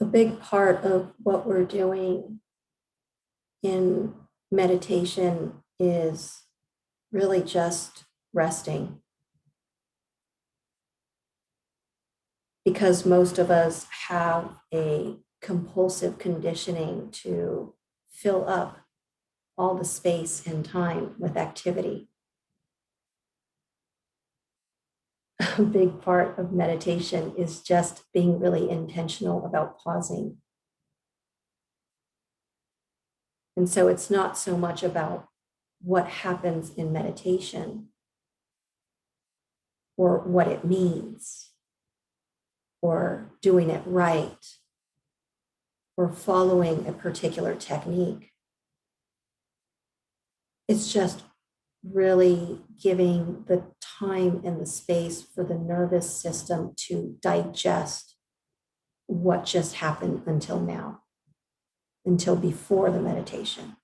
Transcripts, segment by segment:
A big part of what we're doing in meditation is really just resting, because most of us have a compulsive conditioning to fill up all the space and time with activity. A big part of meditation is just being really intentional about pausing. And so it's not so much about what happens in meditation or what it means or doing it right or following a particular technique. It's just really giving the time and the space for the nervous system to digest what just happened until now, until before the meditation.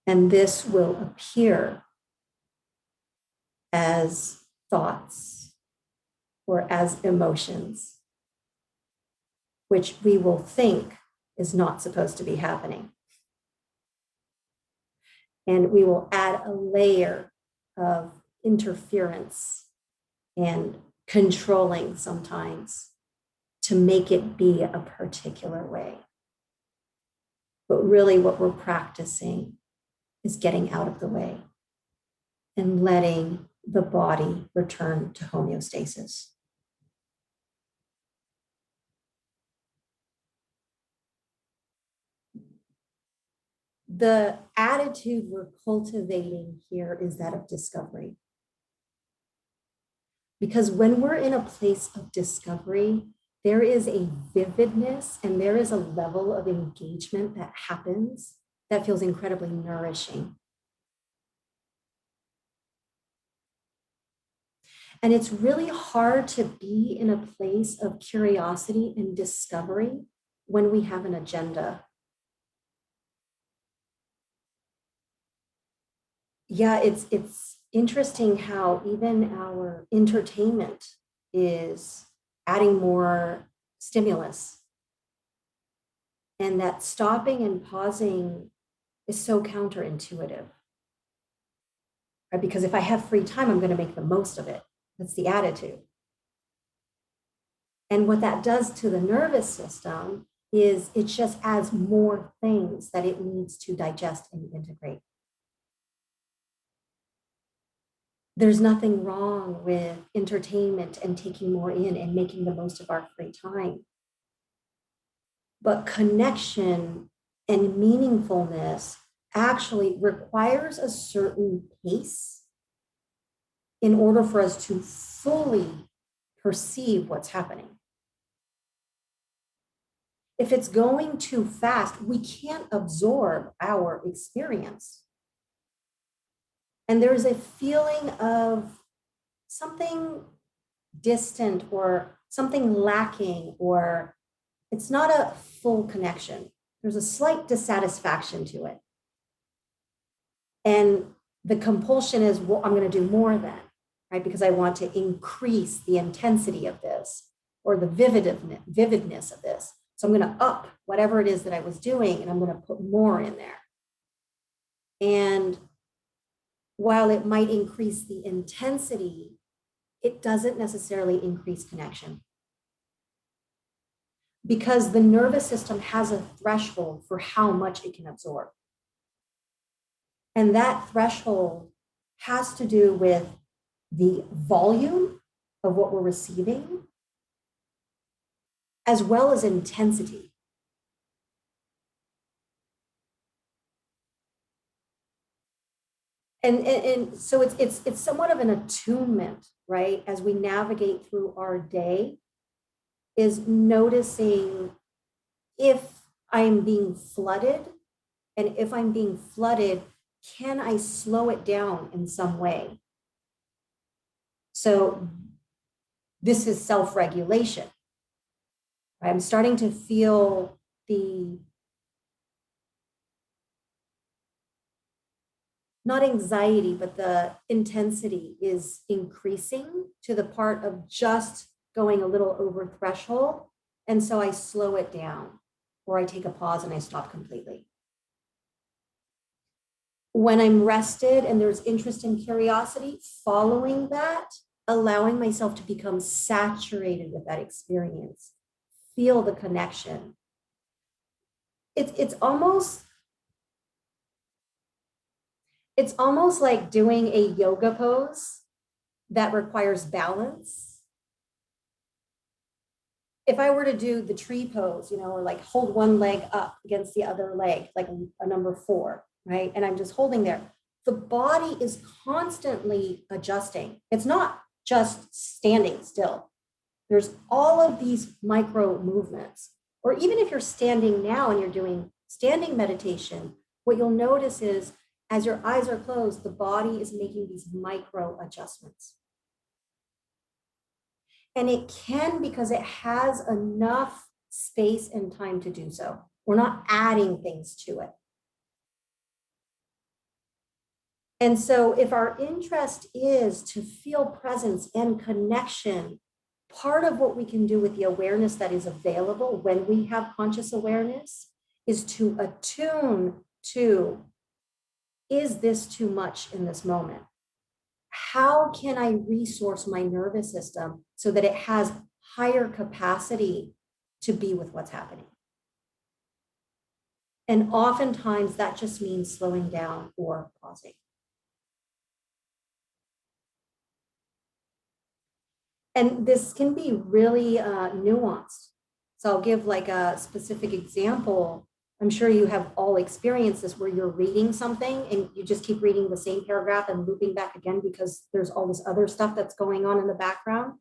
And this will appear as thoughts or as emotions, which we will think is not supposed to be happening. And we will add a layer of interference and controlling sometimes to make it be a particular way. But really, what we're practicing is getting out of the way and letting the body return to homeostasis. The attitude we're cultivating here is that of discovery. Because when we're in a place of discovery, there is a vividness and there is a level of engagement that happens that feels incredibly nourishing. And it's really hard to be in a place of curiosity and discovery when we have an agenda. Yeah, it's interesting how even our entertainment is adding more stimulus, and that stopping and pausing is so counterintuitive, right? Because if I have free time, I'm going to make the most of it. That's the attitude. And what that does to the nervous system is it just adds more things that it needs to digest and integrate. There's nothing wrong with entertainment and taking more in and making the most of our free time. But connection and meaningfulness actually requires a certain pace in order for us to fully perceive what's happening. If it's going too fast, we can't absorb our experience. And there's a feeling of something distant or something lacking, or it's not a full connection. There's a slight dissatisfaction to it. And the compulsion is, well, I'm going to do more then, right? Because I want to increase the intensity of this or the vividness of this. So I'm going to up whatever it is that I was doing, and I'm going to put more in there. And while it might increase the intensity, it doesn't necessarily increase connection, because the nervous system has a threshold for how much it can absorb. And that threshold has to do with the volume of what we're receiving, as well as intensity. And so it's somewhat of an attunement, right? As we navigate through our day, is noticing if I'm being flooded, and if I'm being flooded, can I slow it down in some way? So this is self-regulation. I'm starting to feel the, not anxiety, but the intensity is increasing to the part of just going a little over threshold. And so I slow it down, or I take a pause and I stop completely. When I'm rested and there's interest and curiosity, following that, allowing myself to become saturated with that experience, feel the connection. It's almost like doing a yoga pose that requires balance. If I were to do the tree pose, or like hold one leg up against the other leg, like a number 4, right? And I'm just holding there. The body is constantly adjusting. It's not just standing still. There's all of these micro movements. Or even if you're standing now and you're doing standing meditation, what you'll notice is as your eyes are closed, the body is making these micro adjustments. And it can because it has enough space and time to do so. We're not adding things to it. And so if our interest is to feel presence and connection, part of what we can do with the awareness that is available when we have conscious awareness is to attune to, is this too much in this moment? How can I resource my nervous system so that it has higher capacity to be with what's happening? And oftentimes that just means slowing down or pausing. And this can be really nuanced. So I'll give like a specific example. I'm sure you have all experienced this where you're reading something and you just keep reading the same paragraph and looping back again because there's all this other stuff that's going on in the background.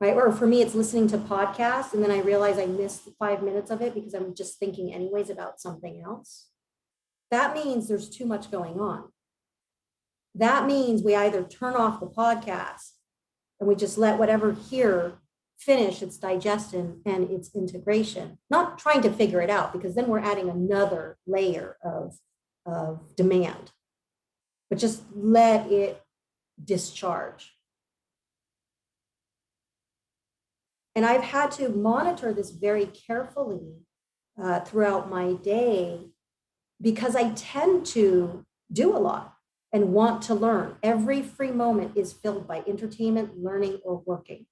Right? Or for me, it's listening to podcasts and then I realize I missed 5 minutes of it because I'm just thinking anyways about something else. That means there's too much going on. That means we either turn off the podcast and we just let whatever here finish its digestion and its integration, not trying to figure it out because then we're adding another layer of demand, but just let it discharge. And I've had to monitor this very carefully throughout my day because I tend to do a lot and want to learn. Every free moment is filled by entertainment, learning, or working.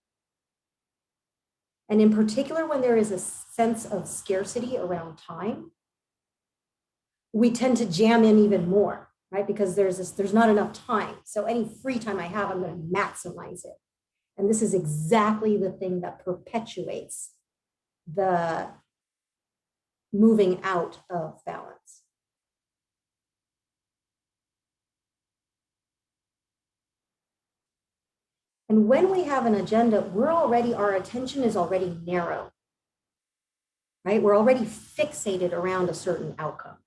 And in particular, when there is a sense of scarcity around time, we tend to jam in even more, right? Because there's not enough time. So any free time I have, I'm going to maximize it. And this is exactly the thing that perpetuates the moving out of balance. And when we have an agenda, our attention is already narrow, right? We're already fixated around a certain outcome.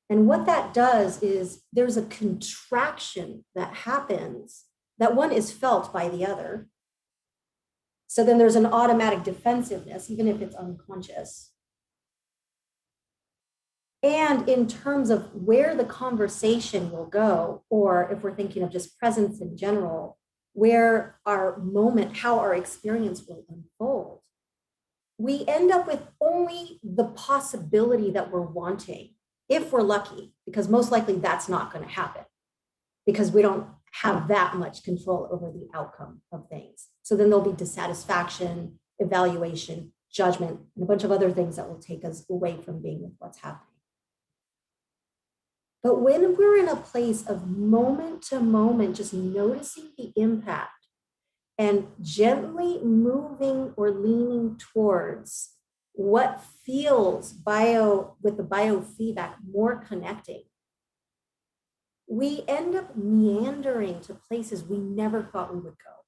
And what that does is there's a contraction that happens that one is felt by the other. So then there's an automatic defensiveness, even if it's unconscious. And in terms of where the conversation will go, or if we're thinking of just presence in general, where our moment, how our experience will unfold, we end up with only the possibility that we're wanting, if we're lucky, because most likely that's not going to happen because we don't have that much control over the outcome of things. So then there'll be dissatisfaction, evaluation, judgment, and a bunch of other things that will take us away from being with what's happening. But when we're in a place of moment to moment, just noticing the impact and gently moving or leaning towards what feels with the biofeedback more connecting, we end up meandering to places we never thought we would go.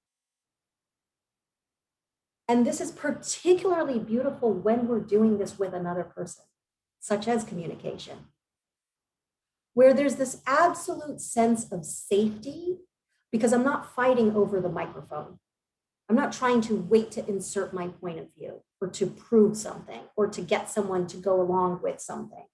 And this is particularly beautiful when we're doing this with another person, such as communication, where there's this absolute sense of safety because I'm not fighting over the microphone. I'm not trying to wait to insert my point of view or to prove something or to get someone to go along with something.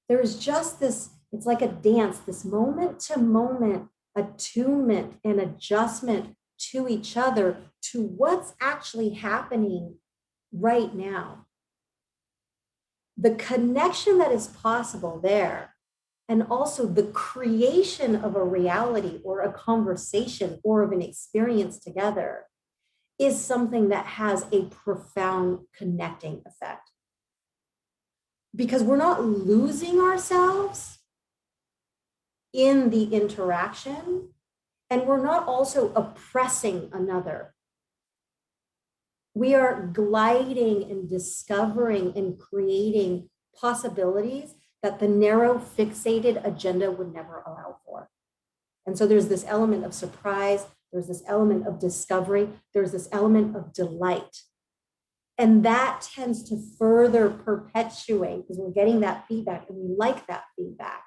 There's just this, it's like a dance, this moment to moment attunement and adjustment to each other, to what's actually happening right now. The connection that is possible there, and also the creation of a reality or a conversation or of an experience together, is something that has a profound connecting effect. Because we're not losing ourselves in the interaction, and we're not also oppressing another. We are gliding and discovering and creating possibilities that the narrow, fixated agenda would never allow for. And so there's this element of surprise, there's this element of discovery, there's this element of delight. And that tends to further perpetuate, because we're getting that feedback and we like that feedback.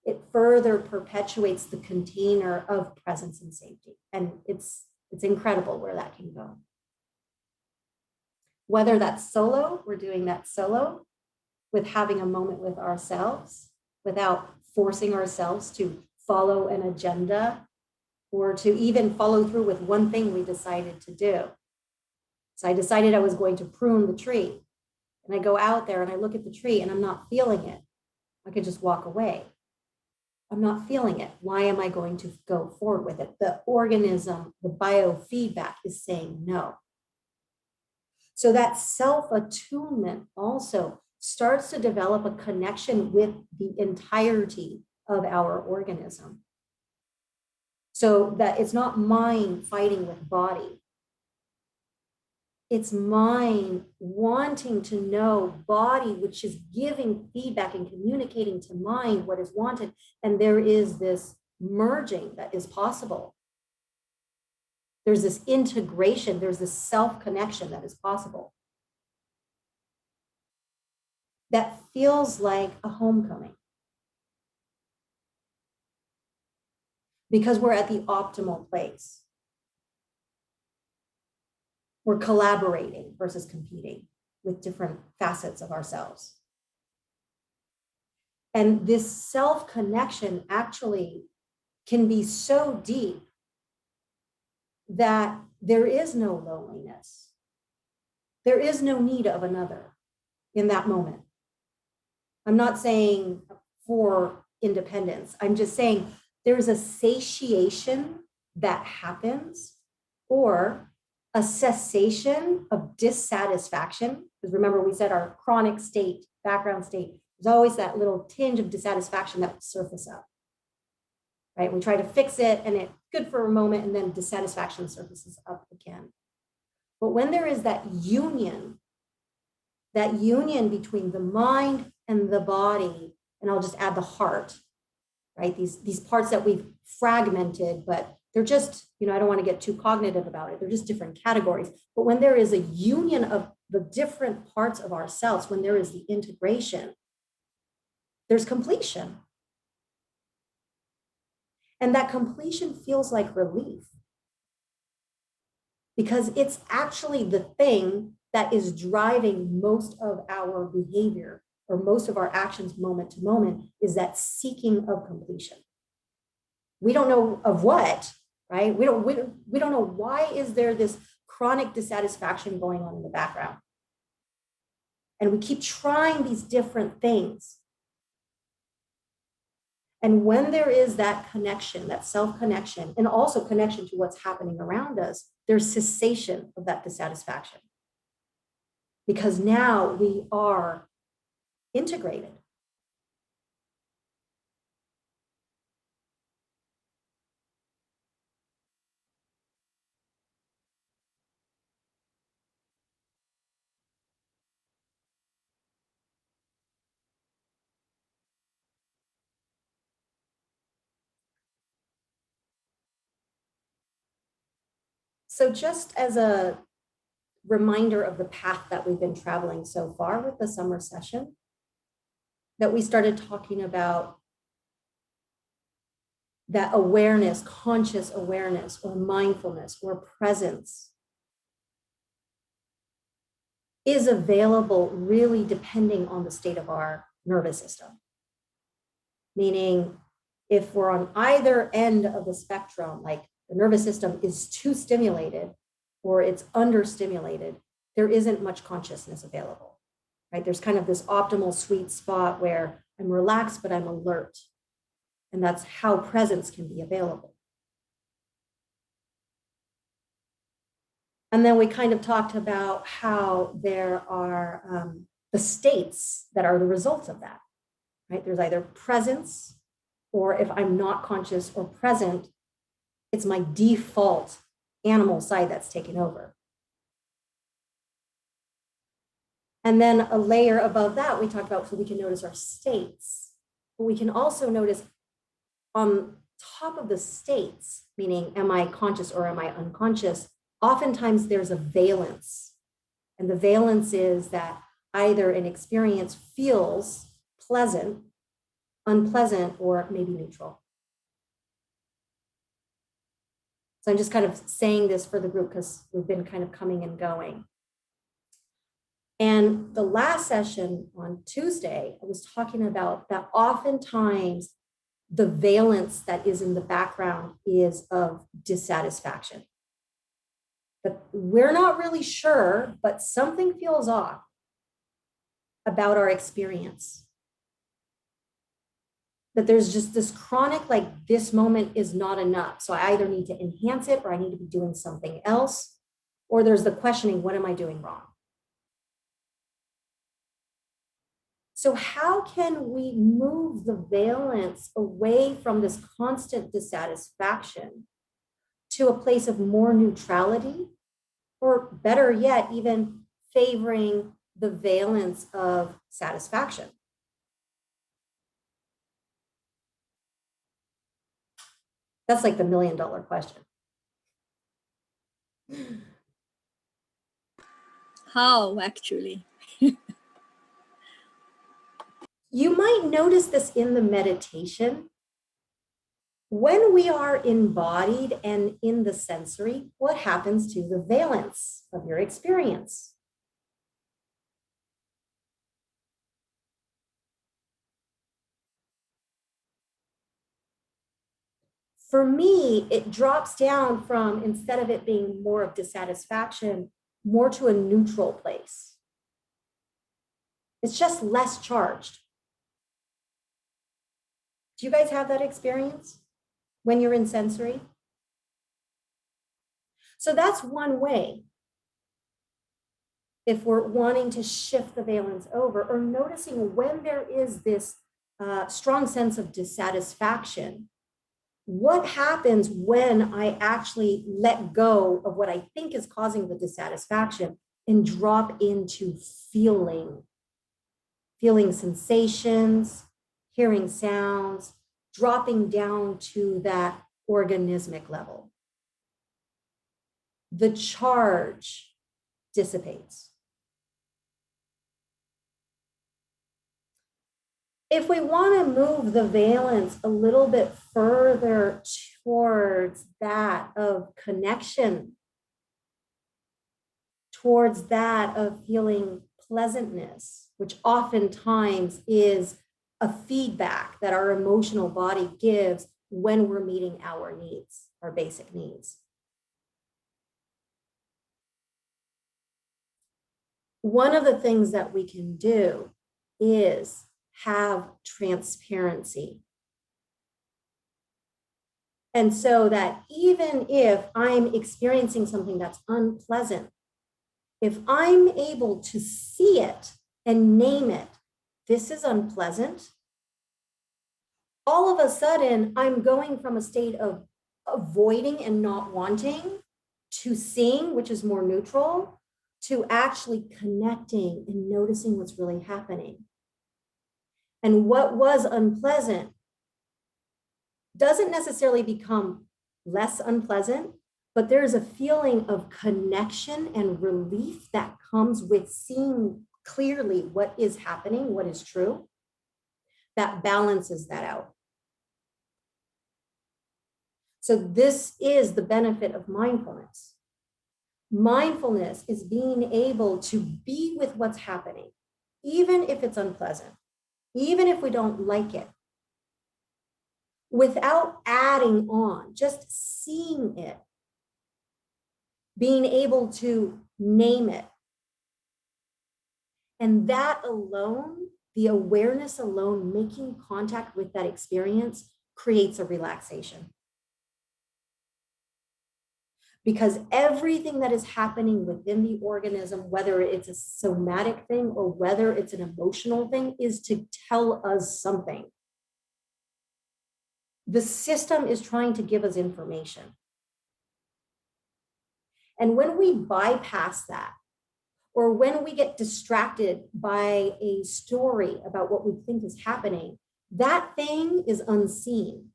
It further perpetuates the container of presence and safety. And it's incredible where that can go. Whether that's solo, we're doing that solo with having a moment with ourselves without forcing ourselves to follow an agenda or to even follow through with one thing we decided to do. So I decided I was going to prune the tree, and I go out there and I look at the tree and I'm not feeling it. I could just walk away. I'm not feeling it. Why am I going to go forward with it? The organism, the biofeedback is saying no. So that self-attunement also starts to develop a connection with the entirety of our organism. So that it's not mind fighting with body. It's mind wanting to know body, which is giving feedback and communicating to mind what is wanted. And there is this merging that is possible. There's this integration, there's this self-connection that is possible. That feels like a homecoming. Because we're at the optimal place. We're collaborating versus competing with different facets of ourselves. And this self-connection actually can be so deep that there is no loneliness. There is no need of another in that moment. I'm not saying for independence. I'm just saying there's a satiation that happens, or a cessation of dissatisfaction. Because remember, we said our chronic state, background state, there's always that little tinge of dissatisfaction that will surface up. Right? We try to fix it and it's good for a moment, and then dissatisfaction surfaces up again. But when there is that union between the mind and the body, and I'll just add the heart, right? These parts that we've fragmented, but they're just, I don't want to get too cognitive about it. They're just different categories. But when there is a union of the different parts of ourselves, when there is the integration, there's completion. And that completion feels like relief, because it's actually the thing that is driving most of our behavior, or most of our actions moment to moment, is that seeking of completion. We don't know of what, right? We don't know why is there this chronic dissatisfaction going on in the background. And we keep trying these different things. And when there is that connection, that self-connection, and also connection to what's happening around us, there's cessation of that dissatisfaction. Because now we are integrated. So just as a reminder of the path that we've been traveling so far with the summer session, that we started talking about that awareness, conscious awareness, or mindfulness, or presence is available really depending on the state of our nervous system. Meaning, if we're on either end of the spectrum, like the nervous system is too stimulated or it's understimulated, there isn't much consciousness available, right? There's kind of this optimal sweet spot where I'm relaxed, but I'm alert. And that's how presence can be available. And then we kind of talked about how there are the states that are the results of that, right? There's either presence, or if I'm not conscious or present, it's my default animal side that's taken over. And then a layer above that, we talked about so we can notice our states, but we can also notice on top of the states, meaning am I conscious or am I unconscious? Oftentimes there's a valence. And the valence is that either an experience feels pleasant, unpleasant, or maybe neutral. So I'm just kind of saying this for the group because we've been kind of coming and going. And the last session on Tuesday, I was talking about that oftentimes the valence that is in the background is of dissatisfaction. But we're not really sure, but something feels off about our experience. That there's just this chronic, like this moment is not enough. So I either need to enhance it or I need to be doing something else. Or there's the questioning, what am I doing wrong? So how can we move the valence away from this constant dissatisfaction to a place of more neutrality, or better yet, even favoring the valence of satisfaction? That's like the $1 million question. How, actually? You might notice this in the meditation. When we are embodied and in the sensory, what happens to the valence of your experience? For me, it drops down from, instead of it being more of dissatisfaction, more to a neutral place. It's just less charged. Do you guys have that experience when you're in sensory? So that's one way. If we're wanting to shift the valence over, or noticing when there is this strong sense of dissatisfaction, what happens when I actually let go of what I think is causing the dissatisfaction and drop into feeling sensations, hearing sounds, dropping down to that organismic level? The charge dissipates. If we want to move the valence a little bit further towards that of connection, towards that of feeling pleasantness, which oftentimes is a feedback that our emotional body gives when we're meeting our needs, our basic needs. One of the things that we can do is have transparency. And so that even if I'm experiencing something that's unpleasant, if I'm able to see it and name it, this is unpleasant, all of a sudden I'm going from a state of avoiding and not wanting to seeing, which is more neutral, to actually connecting and noticing what's really happening. And what was unpleasant doesn't necessarily become less unpleasant, but there's a feeling of connection and relief that comes with seeing clearly what is happening, what is true, that balances that out. So this is the benefit of mindfulness. Mindfulness is being able to be with what's happening, even if it's unpleasant, even if we don't like it. without adding on, just seeing it, being able to name it. And that alone, the awareness alone, making contact with that experience creates a relaxation. Because everything that is happening within the organism, whether it's a somatic thing or whether it's an emotional thing, is to tell us something. The system is trying to give us information. And when we bypass that, or when we get distracted by a story about what we think is happening, that thing is unseen.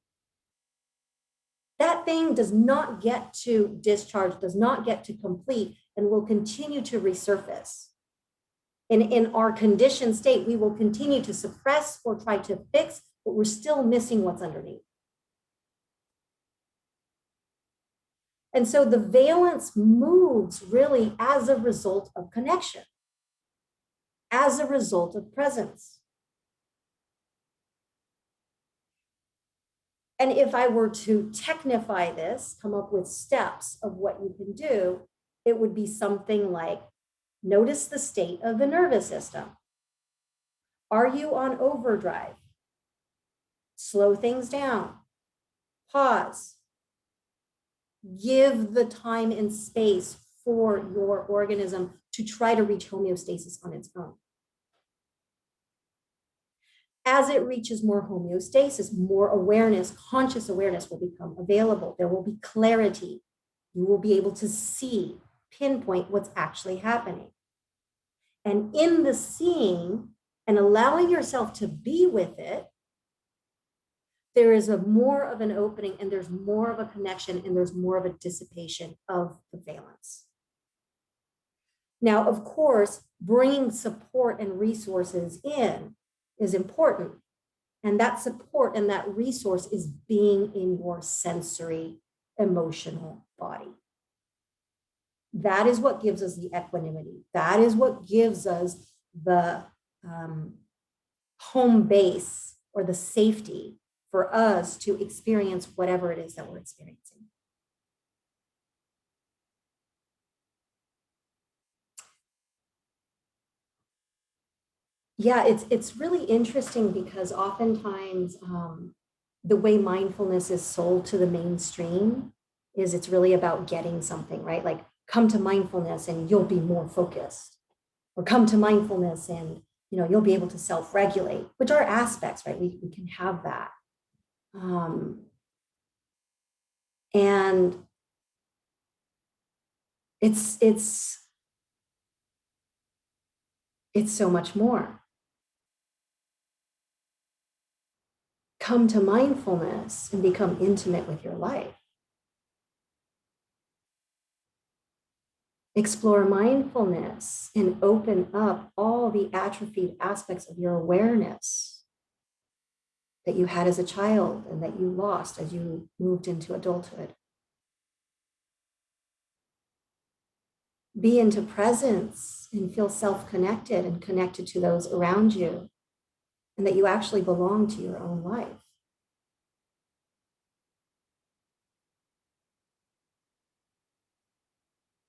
That thing does not get to discharge, does not get to complete, and will continue to resurface. In our conditioned state, we will continue to suppress or try to fix, but we're still missing what's underneath. And so the valence moves really as a result of connection, as a result of presence. And if I were to technify this, come up with steps of what you can do, it would be something like notice the state of the nervous system. Are you on overdrive? Slow things down. Pause. Give the time and space for your organism to try to reach homeostasis on its own. As it reaches more homeostasis, more awareness, conscious awareness will become available. There will be clarity. You will be able to see, pinpoint what's actually happening. And in the seeing and allowing yourself to be with it, there is more of an opening and there's more of a connection and there's more of a dissipation of the valence. Now, of course, bringing support and resources in is important. And that support and that resource is being in your sensory, emotional body. That is what gives us the equanimity. That is what gives us the home base or the safety for us to experience whatever it is that we're experiencing. Yeah, it's really interesting because oftentimes the way mindfulness is sold to the mainstream is it's really about getting something, right? Like come to mindfulness and you'll be more focused, or come to mindfulness and you'll be able to self-regulate, which are aspects, right? We can have that. And it's so much more. Come to mindfulness and become intimate with your life. Explore mindfulness and open up all the atrophied aspects of your awareness that you had as a child and that you lost as you moved into adulthood. Be into presence and feel self-connected and connected to those around you, and that you actually belong to your own life.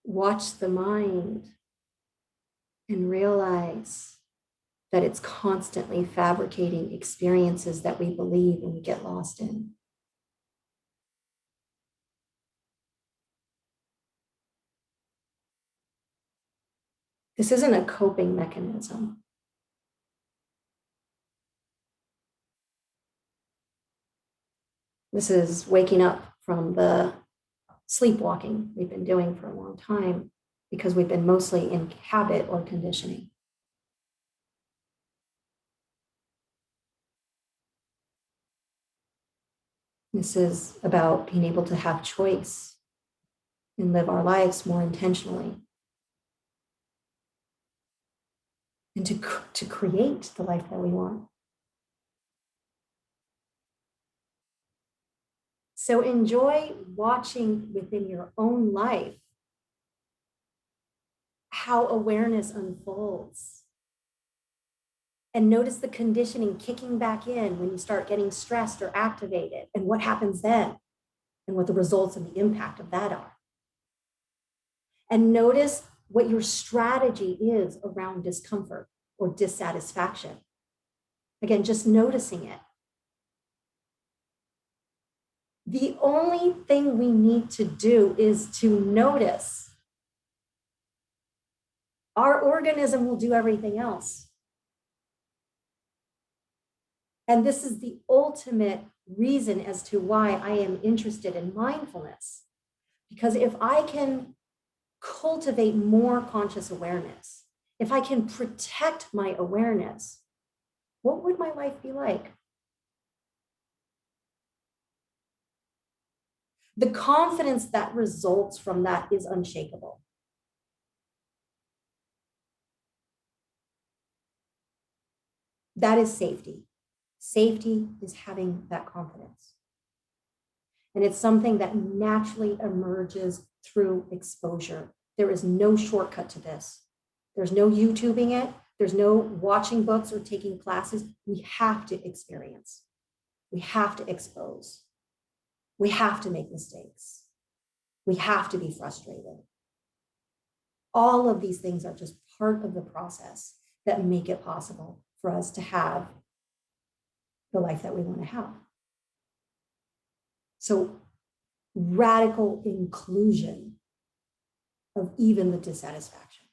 Watch the mind and realize that it's constantly fabricating experiences that we believe and we get lost in. This isn't a coping mechanism. This is waking up from the sleepwalking we've been doing for a long time because we've been mostly in habit or conditioning. This is about being able to have choice and live our lives more intentionally, and to create the life that we want. So enjoy watching within your own life how awareness unfolds, And notice the conditioning kicking back in when you start getting stressed or activated, and what happens then, and what the results and the impact of that are. And notice what your strategy is around discomfort or dissatisfaction. Again, just noticing it. The only thing we need to do is to notice. Our organism will do everything else. And this is the ultimate reason as to why I am interested in mindfulness. Because if I can cultivate more conscious awareness, if I can protect my awareness, what would my life be like? The confidence that results from that is unshakable. That is safety. Safety is having that confidence. And it's something that naturally emerges through exposure. There is no shortcut to this. There's no YouTubing it. There's no watching books or taking classes. We have to experience. We have to expose. We have to make mistakes. We have to be frustrated. All of these things are just part of the process that make it possible for us to have the life that we want to have. So radical inclusion of even the dissatisfaction.